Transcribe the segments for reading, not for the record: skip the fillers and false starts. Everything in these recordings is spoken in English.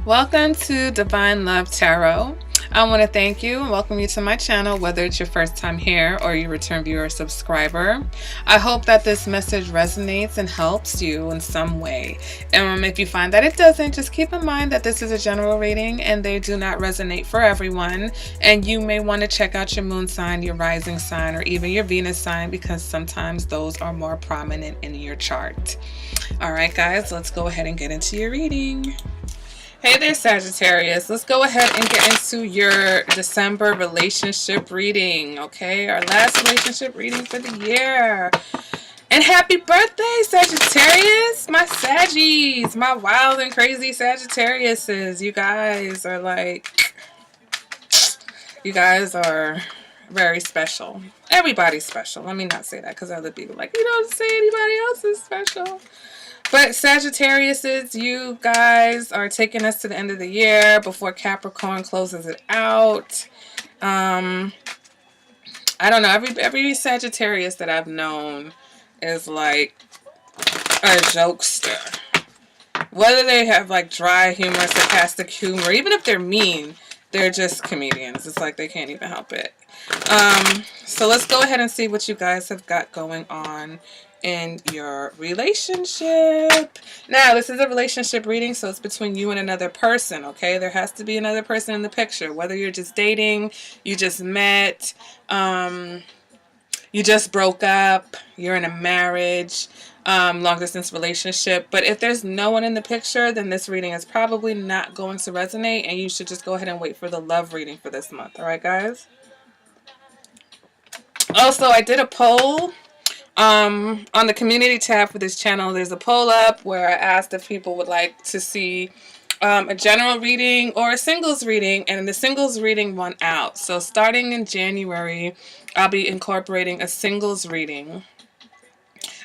Welcome to Divine Love Tarot. I want to thank you and welcome you to my channel, whether it's your first time here or you return viewer or subscriber. I hope that this message resonates and helps you in some way. If you find that it doesn't, just keep in mind that this is a general reading and they do not resonate for everyone. And you may want to check out your moon sign, your rising sign, or even your Venus sign, because sometimes those are more prominent in your chart. All right, guys, let's go ahead and get into your reading. Hey there, Sagittarius. Let's go ahead and get into your December relationship reading, okay? Our last relationship reading for the year. And happy birthday, Sagittarius! My Saggies, my wild and crazy Sagittariuses. You guys are very special. Everybody's special. Let me not say that because other people are like, you don't say anybody else is special. But Sagittariuses, you guys are taking us to the end of the year before Capricorn closes it out. I don't know. Every Sagittarius that I've known is like a jokester. Whether they have like dry humor, sarcastic humor, even if they're mean, they're just comedians. It's like they can't even help it. So let's go ahead and see what you guys have got going on in your relationship. Now, this is a relationship reading, so it's between you and another person, okay? There has to be another person in the picture, whether you're just dating, you just met, you just broke up, you're in a marriage, long distance relationship. But if there's no one in the picture, then this reading is probably not going to resonate, and you should just go ahead and wait for the love reading for this month. All right, guys? Also, I did a poll on the community tab for this channel. There's a poll up where I asked if people would like to see a general reading or a singles reading, and the singles reading won out. So starting in January, I'll be incorporating a singles reading.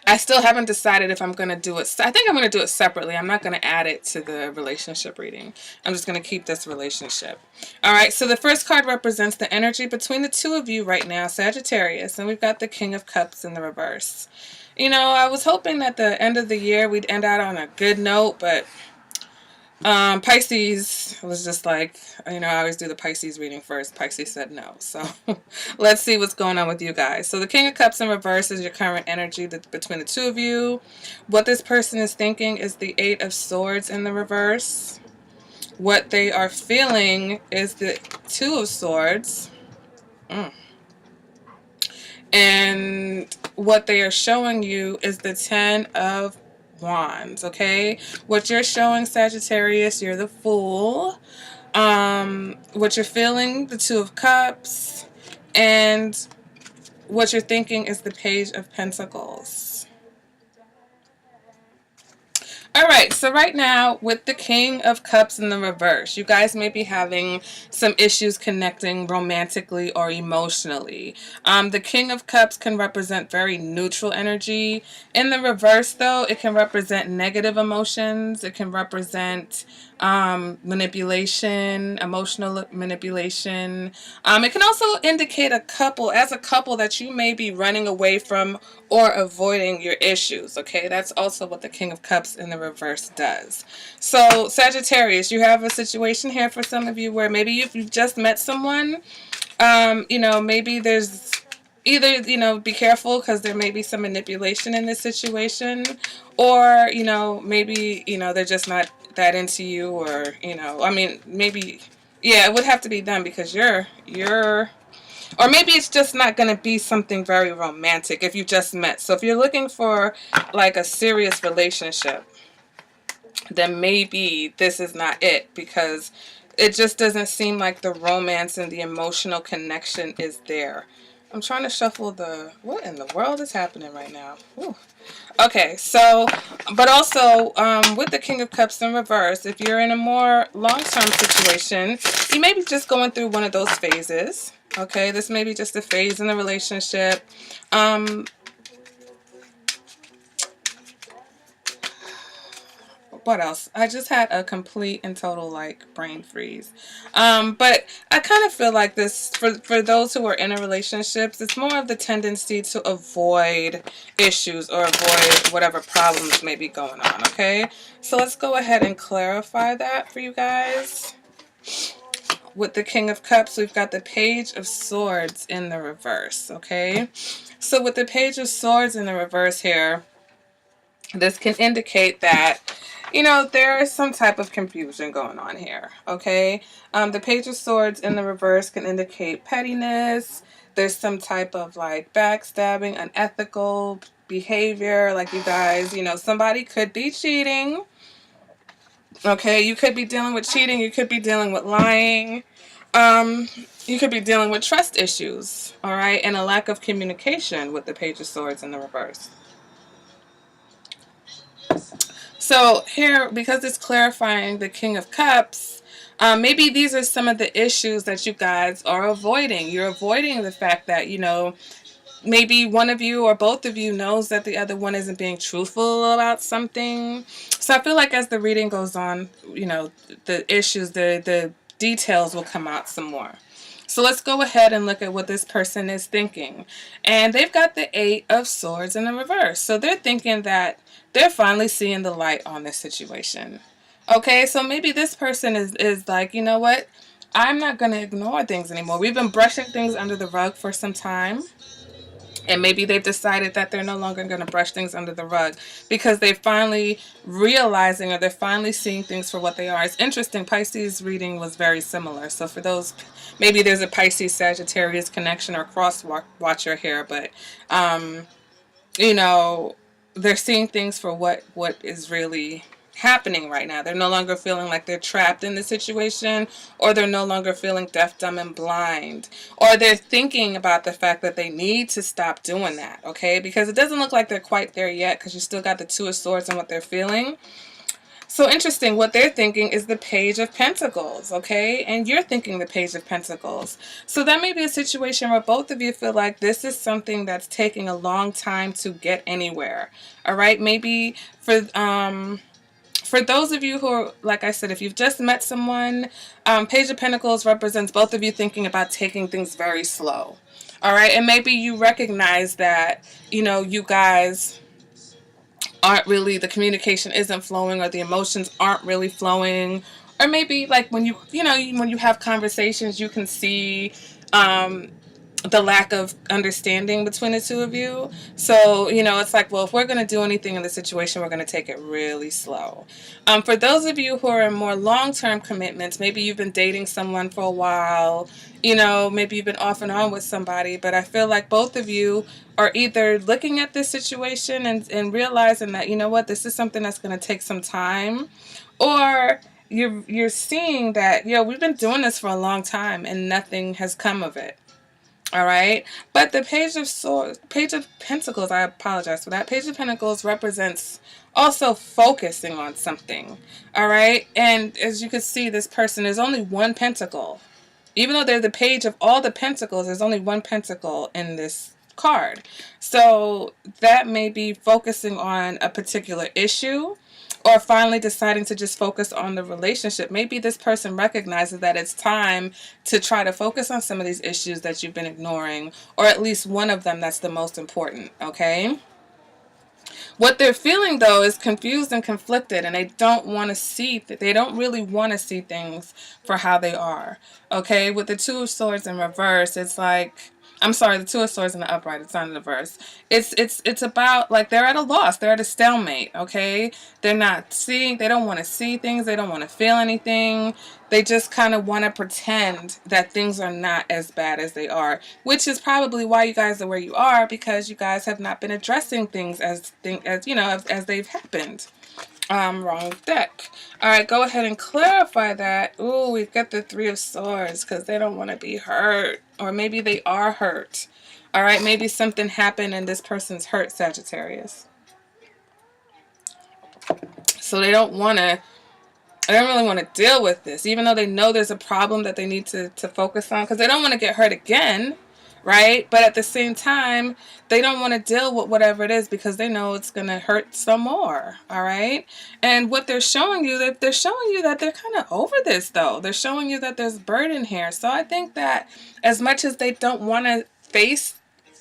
I still haven't decided if I'm going to do it. I think I'm going to do it separately. I'm not going to add it to the relationship reading. I'm just going to keep this relationship. All right, so the first card represents the energy between the two of you right now, Sagittarius, and we've got the King of Cups in the reverse. You know, I was hoping that the end of the year we'd end out on a good note, but Pisces was just like, you know, I always do the Pisces reading first. Pisces said no. So let's see what's going on with you guys. So the King of Cups in reverse is your current energy between the two of you. What this person is thinking is the Eight of Swords in the reverse. What they are feeling is the Two of Swords. And what they are showing you is the Ten of Wands, okay? What you're showing, Sagittarius, you're the Fool. What you're feeling, the Two of Cups. And what you're thinking is the Page of Pentacles. Alright, so right now with the King of Cups in the reverse, you guys may be having some issues connecting romantically or emotionally. The King of Cups can represent very neutral energy. In the reverse, though, it can represent negative emotions. It can represent manipulation, emotional manipulation. It can also indicate a couple that you may be running away from or avoiding your issues, okay? That's also what the King of Cups in the reverse does. So, Sagittarius, you have a situation here for some of you where maybe if you've just met someone, you know, maybe there's either, you know, be careful because there may be some manipulation in this situation, or, you know, maybe, you know, they're just not that into you, or, you know, I mean, maybe, yeah, it would have to be them because you're or maybe it's just not going to be something very romantic if you just met. So if you're looking for like a serious relationship, then maybe this is not it, because it just doesn't seem like the romance and the emotional connection is there. I'm trying to shuffle what in the world is happening right now? Ooh. Okay, so, but also, with the King of Cups in reverse, if you're in a more long-term situation, you may be just going through one of those phases. Okay, this may be just a phase in the relationship. Okay, what else? I just had a complete and total like brain freeze. But I kind of feel like this for those who are in a relationships, it's more of the tendency to avoid issues or avoid whatever problems may be going on. Okay, so let's go ahead and clarify that for you guys. With the King of Cups, we've got the Page of Swords in the reverse. Okay, so with the Page of Swords in the reverse here, this can indicate that, you know, there is some type of confusion going on here, okay? The Page of Swords in the reverse can indicate pettiness. There's some type of, like, backstabbing, unethical behavior. Like, you guys, you know, somebody could be cheating, okay? You could be dealing with cheating. You could be dealing with lying. You could be dealing with trust issues, all right? And a lack of communication with the Page of Swords in the reverse. So here, because it's clarifying the King of Cups, maybe these are some of the issues that you guys are avoiding. You're avoiding the fact that, you know, maybe one of you or both of you knows that the other one isn't being truthful about something. So I feel like as the reading goes on, you know, the issues, the details will come out some more. So let's go ahead and look at what this person is thinking. And they've got the Eight of Swords in the reverse. So they're thinking that they're finally seeing the light on this situation. Okay, so maybe this person is like, you know what? I'm not going to ignore things anymore. We've been brushing things under the rug for some time. And maybe they've decided that they're no longer going to brush things under the rug because they're finally realizing or they're finally seeing things for what they are. It's interesting. Pisces reading was very similar. So for those, maybe there's a Pisces Sagittarius connection or cross watcher here, but, you know, they're seeing things for what is really happening right now. They're no longer feeling like they're trapped in the situation, or they're no longer feeling deaf, dumb, and blind, or they're thinking about the fact that they need to stop doing that, okay? Because it doesn't look like they're quite there yet because you still got the Two of Swords and what they're feeling. So interesting, what they're thinking is the Page of Pentacles, okay? And you're thinking the Page of Pentacles. So that may be a situation where both of you feel like this is something that's taking a long time to get anywhere, all right? Maybe for those of you who are, like I said, if you've just met someone, Page of Pentacles represents both of you thinking about taking things very slow, all right? And maybe you recognize that, you know, you guys aren't really, the communication isn't flowing or the emotions aren't really flowing. Or maybe like when when you have conversations, you can see the lack of understanding between the two of you. So, you know, it's like, well, if we're going to do anything in the situation, we're going to take it really slow. For those of you who are in more long-term commitments, maybe you've been dating someone for a while, you know, maybe you've been off and on with somebody, but I feel like both of you are either looking at this situation and realizing that, you know what, this is something that's going to take some time, or you're seeing that, you know, we've been doing this for a long time and nothing has come of it. All right. But the Page of Swords, Page of Pentacles, I apologize for that. Page of Pentacles represents also focusing on something. All right. And as you can see, this person, there's only one pentacle. Even though they're the Page of all the Pentacles, there's only one pentacle in this card. So that may be focusing on a particular issue, or finally deciding to just focus on the relationship. Maybe this person recognizes that it's time to try to focus on some of these issues that you've been ignoring, or at least one of them that's the most important, okay? What they're feeling, though, is confused and conflicted, and they don't want to see, they don't really want to see things for how they are, okay? With the Two of Swords in reverse, it's like, I'm sorry, the Two of Swords in the upright, it's not in the reverse. It's about, like, they're at a loss. They're at a stalemate, okay? They're not seeing, they don't want to see things. They don't want to feel anything. They just kind of want to pretend that things are not as bad as they are, which is probably why you guys are where you are, because you guys have not been addressing things as you know, as they've happened. Wrong deck. All right, go ahead and clarify that. Ooh, we've got the Three of Swords because they don't want to be hurt, or maybe they are hurt. All right, maybe something happened and this person's hurt, Sagittarius. So they don't really want to deal with this, even though they know there's a problem that they need to focus on, because they don't want to get hurt again. right? But at the same time, they don't want to deal with whatever it is because they know it's going to hurt some more, all right? And what they're showing you, that they're showing you that they're kind of over this, though. They're showing you that there's burden here. So I think that as much as they don't want to face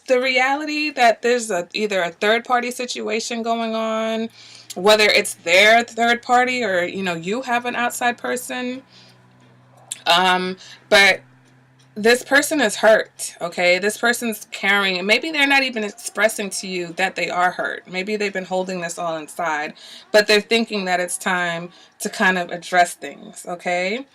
the reality that there's either a third party situation going on, whether it's their third party or, you know, you have an outside person, but this person is hurt, okay? This person's carrying, and maybe they're not even expressing to you that they are hurt. Maybe they've been holding this all inside, but they're thinking that it's time to kind of address things, okay?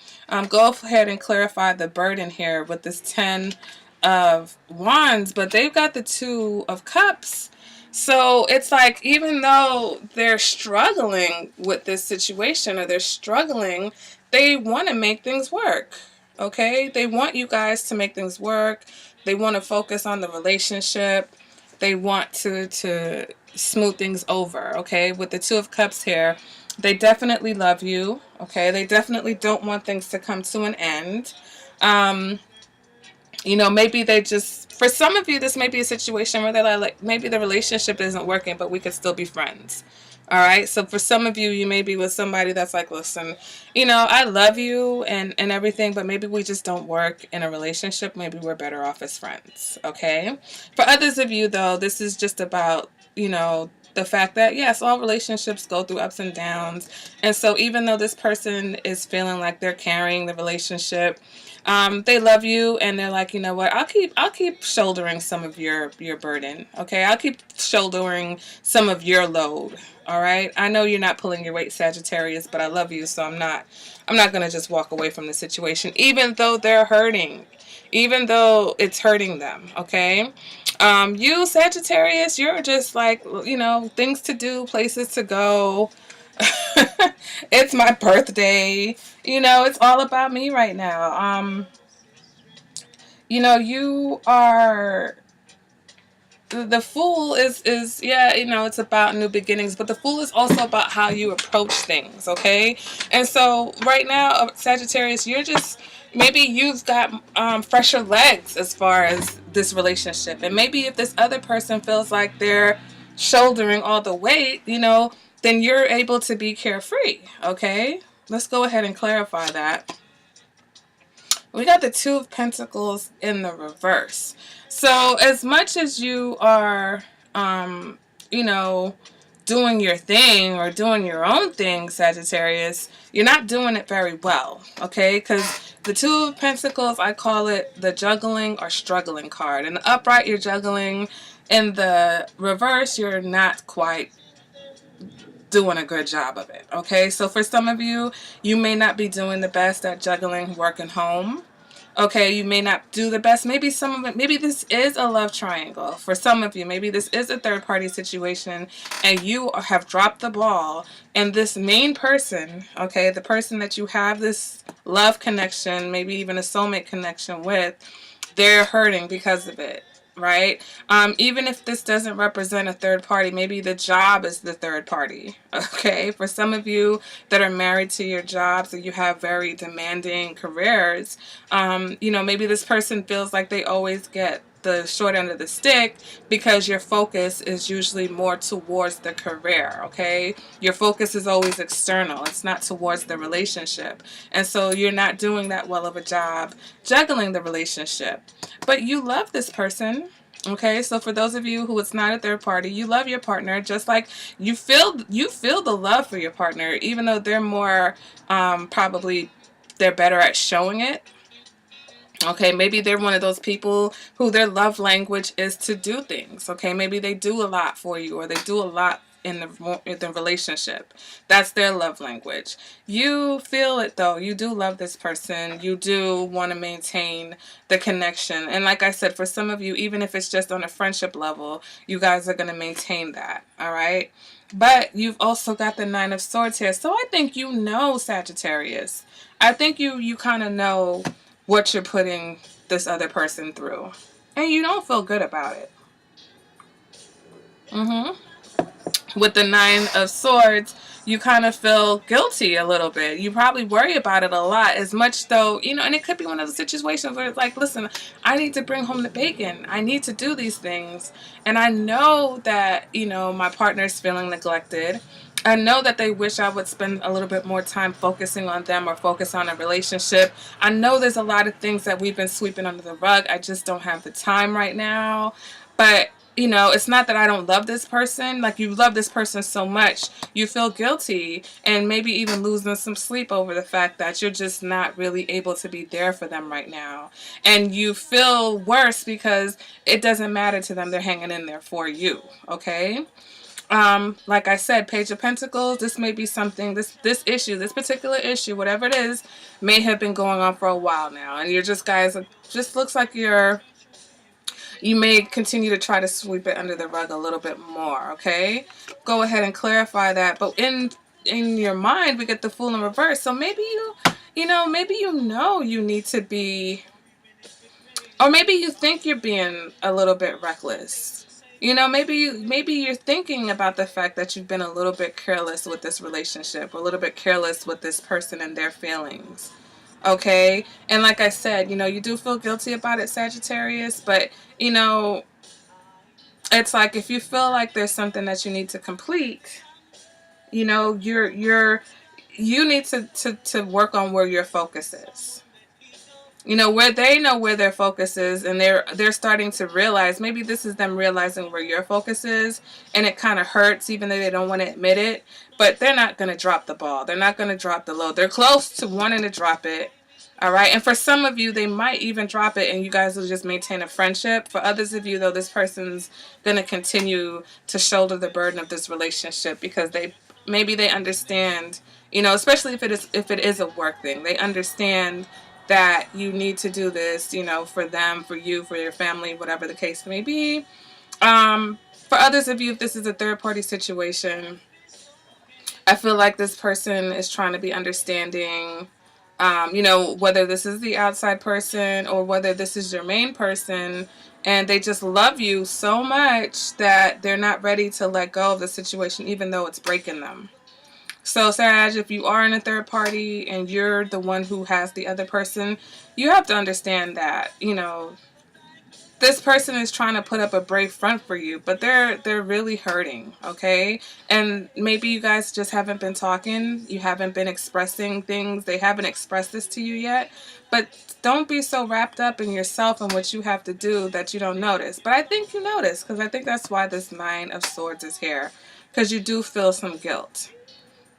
Go ahead and clarify the burden here with this 10 of Wands, but they've got the 2 of Cups. So it's like, even though they're struggling with this situation, or they're struggling, they want to make things work. Okay? They want you guys to make things work. They want to focus on the relationship. They want to smooth things over. Okay? With the 2 of Cups here, they definitely love you. Okay? They definitely don't want things to come to an end. You know, maybe they just, for some of you, this may be a situation where they're like, maybe the relationship isn't working, but we could still be friends. All right. So for some of you, you may be with somebody that's like, listen, you know, I love you and everything, but maybe we just don't work in a relationship. Maybe we're better off as friends. Okay. For others of you, though, this is just about, you know, the fact that, yes, all relationships go through ups and downs. And so even though this person is feeling like they're carrying the relationship, they love you, and they're like, you know what, I'll keep shouldering some of your burden. Okay, I'll keep shouldering some of your load. All right, I know you're not pulling your weight, Sagittarius, but I love you, so I'm not gonna just walk away from the situation, even though they're hurting, even though it's hurting them. Okay, you Sagittarius, you're just like, you know, things to do, places to go. It's my birthday. You know, it's all about me right now. You know, you are, the Fool is yeah, you know, it's about new beginnings, but the Fool is also about how you approach things, okay? And so right now, Sagittarius, you're just, maybe you've got fresher legs as far as this relationship, and maybe if this other person feels like they're shouldering all the weight, you know, then you're able to be carefree, okay? Let's go ahead and clarify that. We got the 2 of Pentacles in the reverse. So as much as you are, you know, doing your thing or doing your own thing, Sagittarius, you're not doing it very well, okay? Because the 2 of Pentacles, I call it the juggling or struggling card. In the upright, you're juggling. In the reverse, you're not quite doing a good job of it, okay? So for some of you, you may not be doing the best at juggling work and home. Okay, you may not do the best. Maybe some of it, maybe this is a love triangle. For some of you, maybe this is a third party situation and you have dropped the ball, and this main person, okay, the person that you have this love connection, maybe even a soulmate connection with, they're hurting because of it. Right? Even if this doesn't represent a third party, maybe the job is the third party. Okay? For some of you that are married to your jobs and you have very demanding careers, you know, maybe this person feels like they always get the short end of the stick because your focus is usually more towards the career, okay? Your focus is always external. It's not towards the relationship. And so you're not doing that well of a job juggling the relationship. But you love this person. Okay, so for those of you who it's not a third party, you love your partner just like you feel the love for your partner, even though they're more probably they're better at showing it. Okay, maybe they're one of those people who their love language is to do things. Okay, maybe they do a lot for you, or they do a lot in the relationship. That's their love language. You feel it though. You do love this person. You do want to maintain the connection. And like I said, for some of you, even if it's just on a friendship level, you guys are going to maintain that. All right. But you've also got the 9 of Swords here. So I think you know, Sagittarius. I think you kind of know what you're putting this other person through. And you don't feel good about it. With the 9 of Swords, you kind of feel guilty a little bit. You probably worry about it a lot, as much though, you know, and it could be one of those situations where it's like, listen, I need to bring home the bacon. I need to do these things. And I know that, you know, my partner's feeling neglected. I know that they wish I would spend a little bit more time focusing on them or focus on a relationship. I know there's a lot of things that we've been sweeping under the rug. I just don't have the time right now. But, you know, it's not that I don't love this person. Like, you love this person so much, you feel guilty and maybe even losing some sleep over the fact that you're just not really able to be there for them right now. And you feel worse because it doesn't matter to them. They're hanging in there for you, okay? Like I said, Page of Pentacles, this may be something, this issue, this particular issue, whatever it is, may have been going on for a while now. And you're just, guys, it just looks like you may continue to try to sweep it under the rug a little bit more, okay? Go ahead and clarify that. But in your mind, we get the Fool in reverse. So maybe maybe you need to be, or maybe you think you're being a little bit reckless. You know, maybe you're thinking about the fact that you've been a little bit careless with this relationship, a little bit careless with this person and their feelings. Okay? And like I said, you know, you do feel guilty about it, Sagittarius, but, you know, it's like if you feel like there's something that you need to complete, you know, you need to work on where your focus is. You know, where they know where their focus is, and they're starting to realize, maybe this is them realizing where your focus is, and it kind of hurts even though they don't want to admit it, but they're not going to drop the ball. They're not going to drop the load. They're close to wanting to drop it. All right. And for some of you, they might even drop it and you guys will just maintain a friendship. For others of you, though, this person's going to continue to shoulder the burden of this relationship because maybe they understand, you know, especially if it is a work thing. They understand that you need to do this, you know, for them, for you, for your family, whatever the case may be. For others of you, if this is a third-party situation, I feel like this person is trying to be understanding. You know, whether this is the outside person or whether this is your main person, and they just love you so much that they're not ready to let go of the situation even though it's breaking them. So, Sag, if you are in a third party and you're the one who has the other person, you have to understand that, you know, this person is trying to put up a brave front for you, but they're really hurting, okay? And maybe you guys just haven't been talking. You haven't been expressing things. They haven't expressed this to you yet. But don't be so wrapped up in yourself and what you have to do that you don't notice. But I think you notice, because I think that's why this Nine of Swords is here, because you do feel some guilt.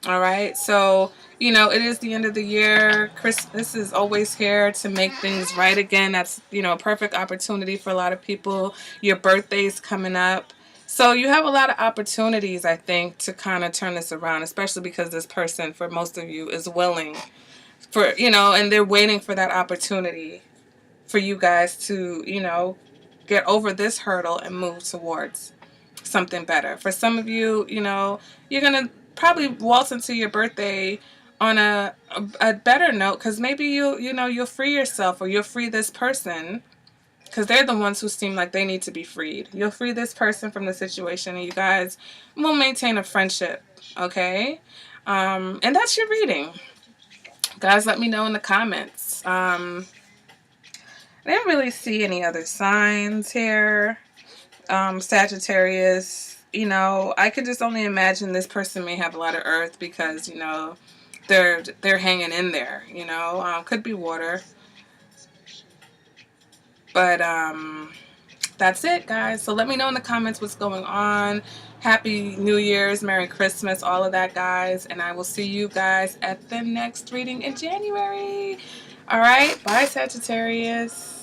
All right, so, you know, it is the end of the year. Christmas is always here to make things right again. That's, you know, a perfect opportunity for a lot of people. Your birthday's coming up. So you have a lot of opportunities, I think, to kind of turn this around, especially because this person, for most of you, is willing for, you know, and they're waiting for that opportunity for you guys to, you know, get over this hurdle and move towards something better. For some of you, you know, you're going to probably waltz into your birthday on a better note, because maybe you'll free yourself, or you'll free this person, because they're the ones who seem like they need to be freed. You'll free this person from the situation and you guys will maintain a friendship, okay? And that's your reading. Guys, let me know in the comments. I didn't really see any other signs here. Sagittarius, you know, I could just only imagine this person may have a lot of earth because, you know, they're hanging in there, you know. Could be water. But that's it, guys. So let me know in the comments what's going on. Happy New Year's, Merry Christmas, all of that, guys. And I will see you guys at the next reading in January. All right. Bye, Sagittarius.